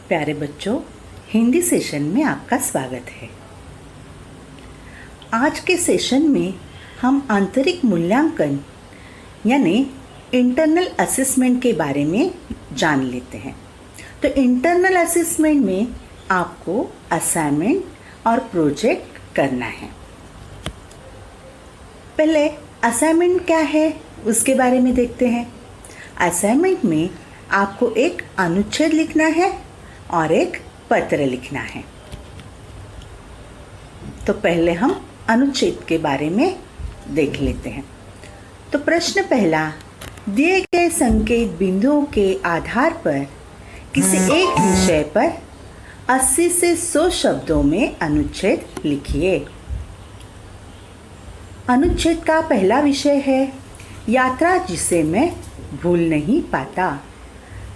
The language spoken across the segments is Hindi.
प्यारे बच्चों, हिंदी सेशन में आपका स्वागत है। आज के सेशन में हम आंतरिक मूल्यांकन यानी इंटरनल असेसमेंट के बारे में जान लेते हैं। तो इंटरनल असेसमेंट में आपको असाइनमेंट और प्रोजेक्ट करना है। पहले असाइनमेंट क्या है उसके बारे में देखते हैं। असाइनमेंट में आपको एक अनुच्छेद लिखना है और एक पत्र लिखना है। तो पहले हम अनुच्छेद के बारे में देख लेते हैं। तो प्रश्न पहला, दिए गए संकेत बिंदुओं के आधार पर किसी एक विषय पर 80 से 100 शब्दों में अनुच्छेद लिखिए। अनुच्छेद का पहला विषय है यात्रा जिसे मैं भूल नहीं पाता।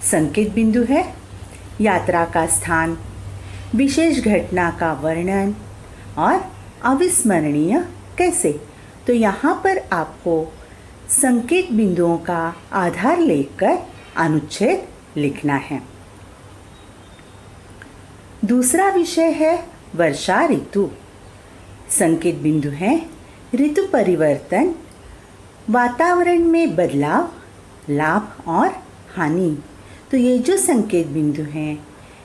संकेत बिंदु है यात्रा का स्थान, विशेष घटना का वर्णन और अविस्मरणीय कैसे। तो यहाँ पर आपको संकेत बिंदुओं का आधार लेकर अनुच्छेद लिखना है। दूसरा विषय है वर्षा ऋतु। संकेत बिंदु है ऋतु परिवर्तन, वातावरण में बदलाव, लाभ और हानि। तो ये जो संकेत बिंदु हैं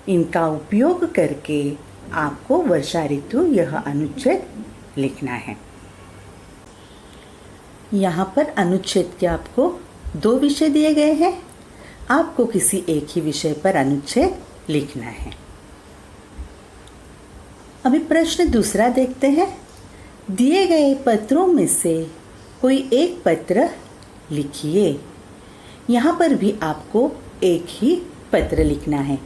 इनका उपयोग करके आपको वर्षा ऋतु यह अनुच्छेद लिखना है। यहाँ पर अनुच्छेद के आपको 2 विषय दिए गए हैं। आपको किसी एक ही विषय पर अनुच्छेद लिखना है। अभी प्रश्न दूसरा देखते हैं। दिए गए पत्रों में से कोई एक पत्र लिखिए। यहाँ पर भी आपको एक ही पत्र लिखना है।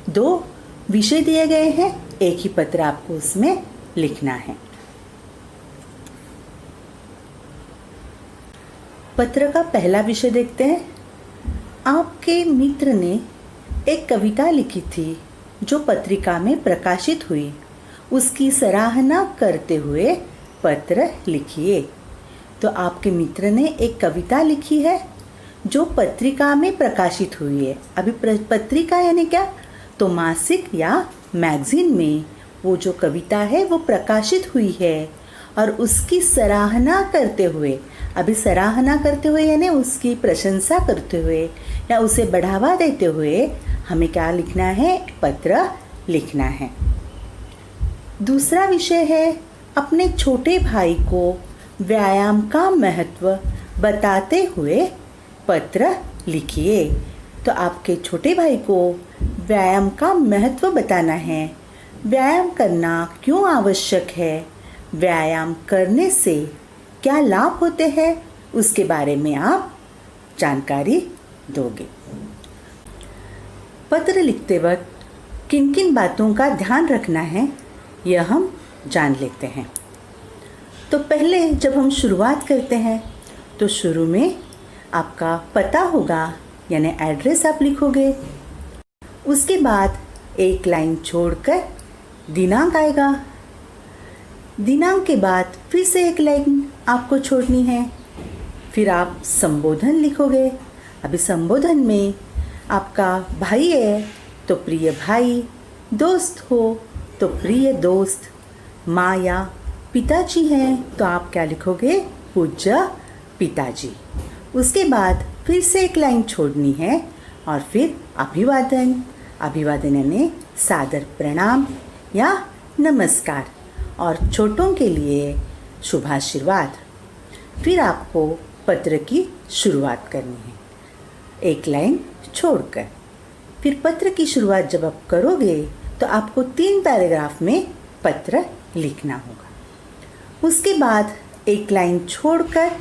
2 विषय दिए गए हैं, एक ही पत्र आपको उसमें लिखना है। पत्र का पहला विषय देखते हैं। आपके मित्र ने एक कविता लिखी थी जो पत्रिका में प्रकाशित हुई। उसकी सराहना करते हुए पत्र लिखिए। तो आपके मित्र ने एक कविता लिखी है जो पत्रिका में प्रकाशित हुई है। अभी पत्रिका यानी क्या, तो मासिक या मैगजीन में वो जो कविता है वो प्रकाशित हुई है और उसकी सराहना करते हुए, अभी सराहना करते हुए यानी उसकी प्रशंसा करते हुए या उसे बढ़ावा देते हुए हमें क्या लिखना है, पत्र लिखना है। दूसरा विषय है अपने छोटे भाई को व्यायाम का महत्व बताते हुए पत्र लिखिए। तो आपके छोटे भाई को व्यायाम का महत्व बताना है। व्यायाम करना क्यों आवश्यक है, व्यायाम करने से क्या लाभ होते हैं, उसके बारे में आप जानकारी दोगे। पत्र लिखते वक्त किन किन बातों का ध्यान रखना है यह हम जान लेते हैं। तो पहले जब हम शुरुआत करते हैं तो शुरू में आपका पता होगा यानी एड्रेस आप लिखोगे। उसके बाद एक लाइन छोड़कर दिनांक आएगा। दिनांक के बाद फिर से एक लाइन आपको छोड़नी है। फिर आप संबोधन लिखोगे। अभी संबोधन में आपका भाई है तो प्रिय भाई, दोस्त हो तो प्रिय दोस्त, माँ या पिताजी हैं तो आप क्या लिखोगे, पूज्य पिताजी। उसके बाद फिर से एक लाइन छोड़नी है और फिर अभिवादन। अभिवादन यानी सादर प्रणाम या नमस्कार और छोटों के लिए शुभाशीर्वाद। फिर आपको पत्र की शुरुआत करनी है एक लाइन छोड़कर। फिर पत्र की शुरुआत जब आप करोगे तो आपको 3 पैराग्राफ में पत्र लिखना होगा। उसके बाद एक लाइन छोड़कर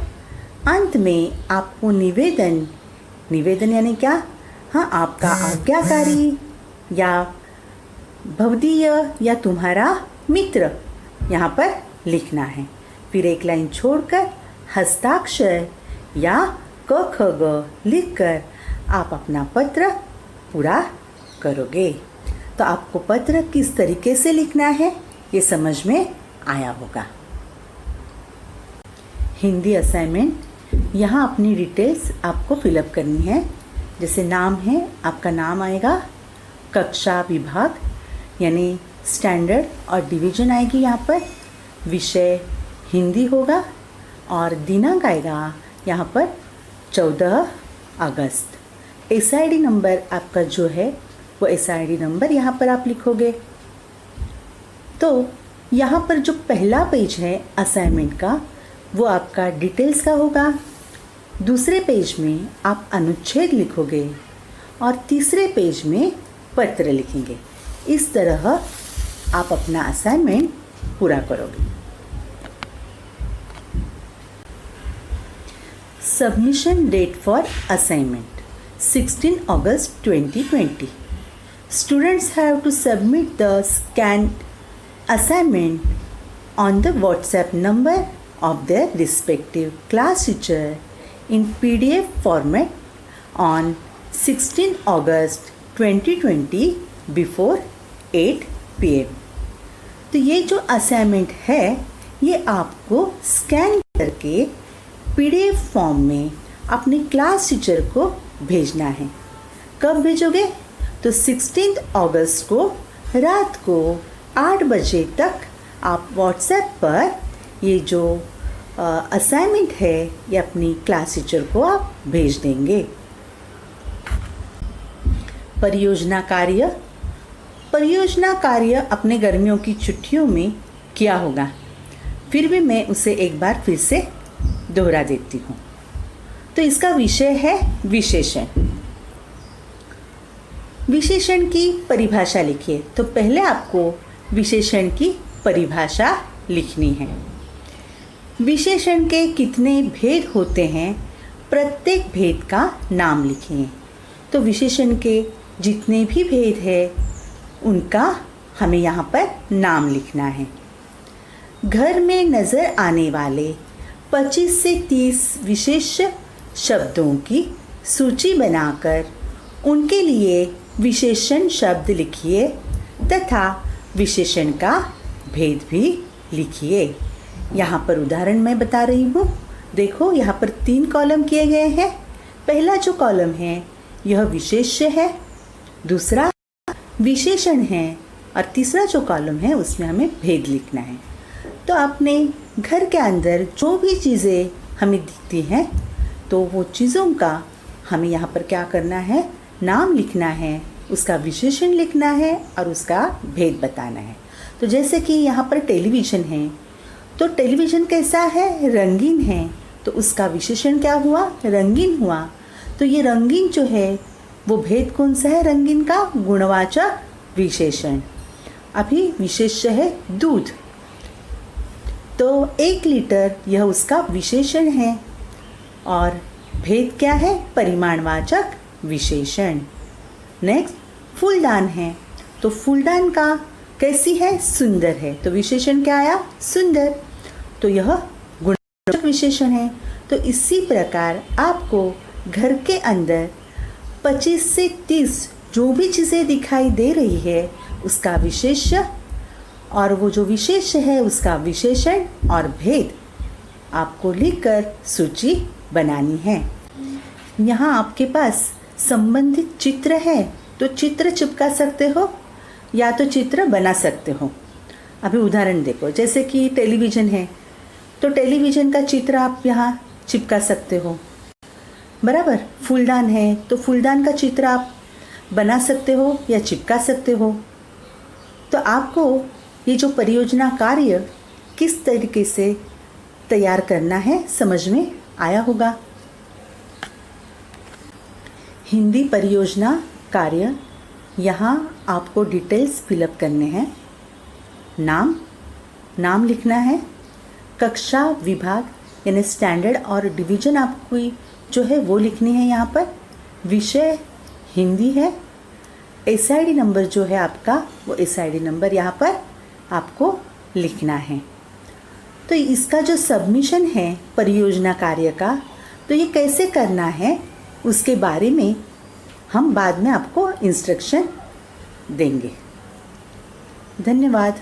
अंत में आपको निवेदन यानी क्या, हाँ, आपका आज्ञाकारी या भवदीय या तुम्हारा मित्र यहाँ पर लिखना है। फिर एक लाइन छोड़कर हस्ताक्षर या क ख ग लिखकर आप अपना पत्र पूरा करोगे। तो आपको पत्र किस तरीके से लिखना है ये समझ में आया होगा। हिंदी असाइनमेंट, यहाँ अपनी डिटेल्स आपको फिलअप करनी है। जैसे नाम है, आपका नाम आएगा, कक्षा विभाग यानी स्टैंडर्ड और डिवीज़न आएगी यहाँ पर। विषय हिंदी होगा और दिनांक आएगा यहाँ पर 14 अगस्त। SID नंबर आपका जो है वो SID नंबर यहाँ पर आप लिखोगे। तो यहाँ पर जो पहला पेज है असाइनमेंट का वो आपका डिटेल्स का होगा। दूसरे पेज में आप अनुच्छेद लिखोगे और तीसरे पेज में पत्र लिखेंगे। इस तरह आप अपना असाइनमेंट पूरा करोगे। Submission date for assignment 16 August 2020. Students have to submit the scanned assignment on the WhatsApp number of their respective class teacher in PDF format on 16 August 2020 before 8 PM. तो ये जो असाइनमेंट है ये आपको स्कैन करके PDF फॉर्म में अपने क्लास टीचर को भेजना है। कब भेजोगे? तो 16 अगस्त को रात को 8 बजे तक आप व्हाट्सएप पर ये जो असाइनमेंट है ये अपनी क्लास टीचर को आप भेज देंगे। परियोजना कार्य अपने गर्मियों की छुट्टियों में किया होगा, फिर भी मैं उसे एक बार फिर से दोहरा देती हूँ। तो इसका विषय है विशेषण। विशेषण की परिभाषा लिखिए। तो पहले आपको विशेषण की परिभाषा लिखनी है। विशेषण के कितने भेद होते हैं, प्रत्येक भेद का नाम लिखिए। तो विशेषण के जितने भी भेद हैं उनका हमें यहाँ पर नाम लिखना है। घर में नज़र आने वाले 25 से 30 विशेष शब्दों की सूची बनाकर उनके लिए विशेषण शब्द लिखिए तथा विशेषण का भेद भी लिखिए। यहाँ पर उदाहरण मैं बता रही हूँ। देखो यहाँ पर 3 कॉलम किए गए हैं। पहला जो कॉलम है यह विशेष्य है, दूसरा विशेषण है और तीसरा जो कॉलम है उसमें हमें भेद लिखना है। तो आपने घर के अंदर जो भी चीज़ें हमें दिखती हैं तो वो चीज़ों का हमें यहाँ पर क्या करना है, नाम लिखना है, उसका विशेषण लिखना है और उसका भेद बताना है। तो जैसे कि यहाँ पर टेलीविज़न है, तो टेलीविज़न कैसा है, रंगीन है, तो उसका विशेषण क्या हुआ, रंगीन हुआ। तो ये रंगीन जो है वो भेद कौन सा है, रंगीन का गुणवाचक विशेषण। अभी विशेष्य है दूध, तो 1 लीटर यह उसका विशेषण है और भेद क्या है, परिमाणवाचक विशेषण। नेक्स्ट फूलदान है, तो फूलदान का कैसी है, सुंदर है, तो विशेषण क्या आया, सुंदर। तो यह गुणवाचक विशेषण है। तो इसी प्रकार आपको घर के अंदर 25 से 30 जो भी चीज़ें दिखाई दे रही है उसका विशेष्य और वो जो विशेष्य है उसका विशेषण और भेद आपको लिखकर सूची बनानी है। यहाँ आपके पास संबंधित चित्र है तो चित्र चिपका सकते हो या तो चित्र बना सकते हो। अभी उदाहरण देखो, जैसे कि टेलीविज़न है तो टेलीविज़न का चित्र आप यहाँ चिपका सकते हो, बराबर। फूलदान है तो फूलदान का चित्र आप बना सकते हो या चिपका सकते हो। तो आपको ये जो परियोजना कार्य किस तरीके से तैयार करना है समझ में आया होगा। हिंदी परियोजना कार्य, यहाँ आपको डिटेल्स फिलअप करने हैं। नाम लिखना है, कक्षा विभाग यानी स्टैंडर्ड और डिवीज़न आपको जो है वो लिखनी है। यहाँ पर विषय हिंदी है, SID नंबर जो है आपका वो SID नंबर यहाँ पर आपको लिखना है। तो इसका जो सबमिशन है परियोजना कार्य का, तो ये कैसे करना है उसके बारे में हम बाद में आपको इंस्ट्रक्शन देंगे। धन्यवाद।